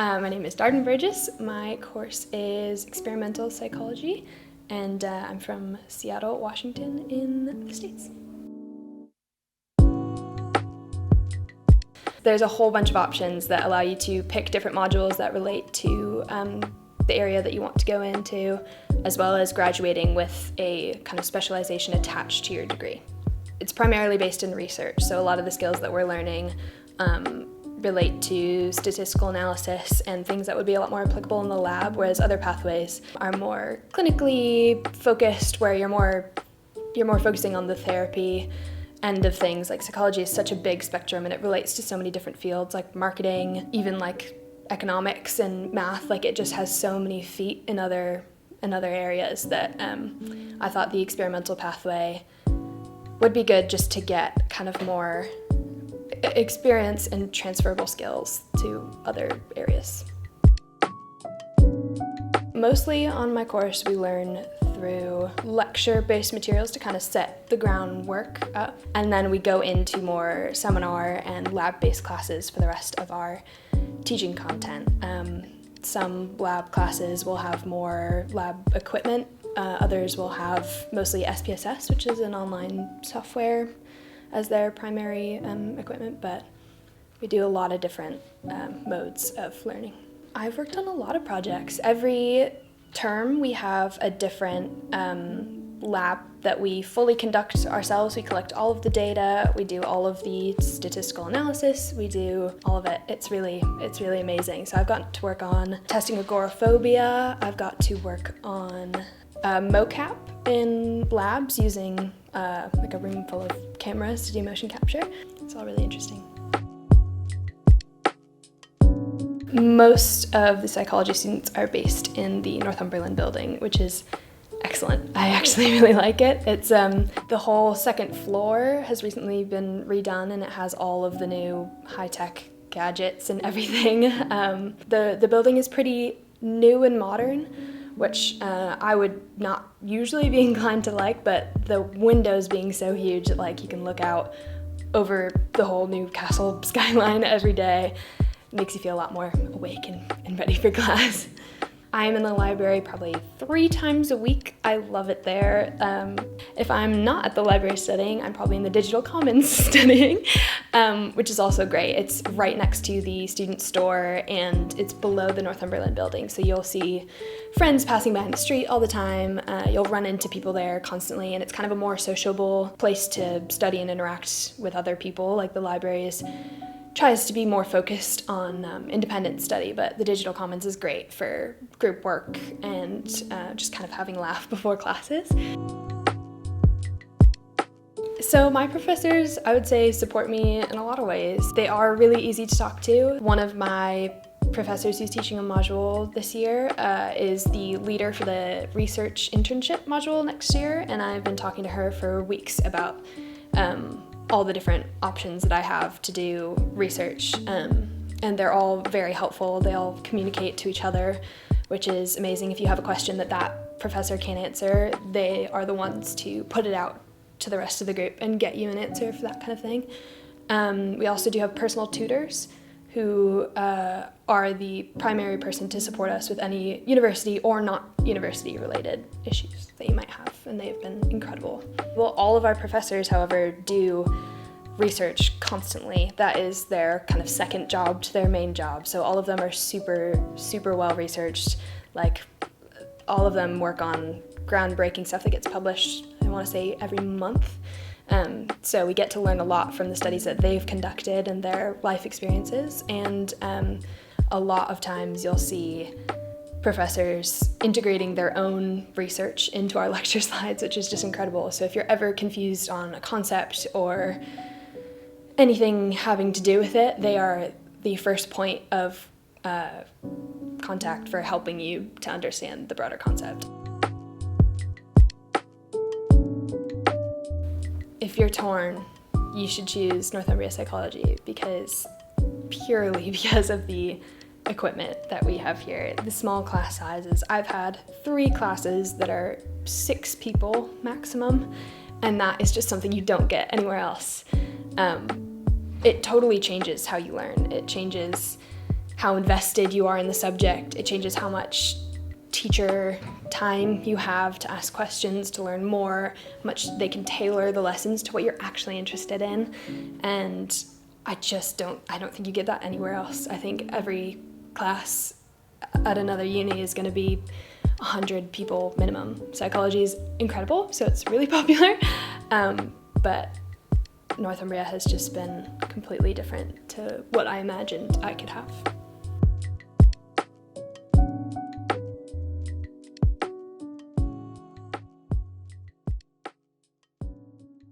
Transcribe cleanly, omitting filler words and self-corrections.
My name is Darden Burgess. My course is Experimental Psychology, and I'm from Seattle, Washington in the States. There's a whole bunch of options that allow you to pick different modules that relate to the area that you want to go into, as well as graduating with a kind of specialization attached to your degree. It's primarily based in research, so a lot of the skills that we're learning relate to statistical analysis and things that would be a lot more applicable in the lab, whereas other pathways are more clinically focused, where you're more focusing on the therapy end of things. Like psychology is such a big spectrum and it relates to so many different fields, like marketing, even like economics and math. Like it just has so many feet in other areas that I thought the experimental pathway would be good just to get kind of more experience and transferable skills to other areas. Mostly on my course we learn through lecture-based materials to kind of set the groundwork up, and then we go into more seminar and lab-based classes for the rest of our teaching content. Some lab classes will have more lab equipment, others will have mostly SPSS, which is an online software, as their primary equipment, but we do a lot of different modes of learning. I've worked on a lot of projects. Every term we have a different lab that we fully conduct ourselves. We collect all of the data, we do all of the statistical analysis, we do all of it. It's really amazing. So I've gotten to work on testing agoraphobia, I've got to work on mocap in labs using like a room full of cameras to do motion capture. It's all really interesting. Most of the psychology students are based in the Northumbria building, which is excellent. I actually really like it. It's the whole second floor has recently been redone and it has all of the new high-tech gadgets and everything. The building is pretty new and modern, which I would not usually be inclined to like, but the windows being so huge that like you can look out over the whole Newcastle skyline every day makes you feel a lot more awake and ready for class. I'm in the library probably 3 times a week. I love it there. If I'm not at the library studying, I'm probably in the digital commons studying, which is also great. It's right next to the student store and it's below the Northumbria building. So you'll see friends passing by in the street all the time. You'll run into people there constantly, and it's kind of a more sociable place to study and interact with other people. Like the library tries to be more focused on independent study, but the digital commons is great for group work and just kind of having a laugh before classes. So my professors, I would say, support me in a lot of ways. They are really easy to talk to. One of my professors who's teaching a module this year is the leader for the research internship module next year, and I've been talking to her for weeks about all the different options that I have to do research, and they're all very helpful. They all communicate to each other, which is amazing. If you have a question that professor can't answer, they are the ones to put it out to the rest of the group and get you an answer for that kind of thing. We also do have personal tutors who are the primary person to support us with any university or not university related issues that you might have, and they've been incredible. Well, all of our professors, however, do research constantly. That is their kind of second job to their main job. So all of them are super well researched. Like all of them work on groundbreaking stuff that gets published, I want to say every month. So we get to learn a lot from the studies that they've conducted and their life experiences, and a lot of times you'll see professors integrating their own research into our lecture slides, which is just incredible. So if you're ever confused on a concept or anything having to do with it, they are the first point of contact for helping you to understand the broader concept. If you're torn, you should choose Northumbria Psychology purely because of the equipment that we have here. The small class sizes. I've had 3 classes that are 6 people maximum, and that is just something you don't get anywhere else. It totally changes how you learn. It changes how invested you are in the subject. It changes how much teacher time you have to ask questions, to learn more, how much they can tailor the lessons to what you're actually interested in. And I don't think you get that anywhere else. I think every class at another uni is going to be 100 people minimum. Psychology is incredible, so it's really popular. But Northumbria has just been completely different to what I imagined I could have.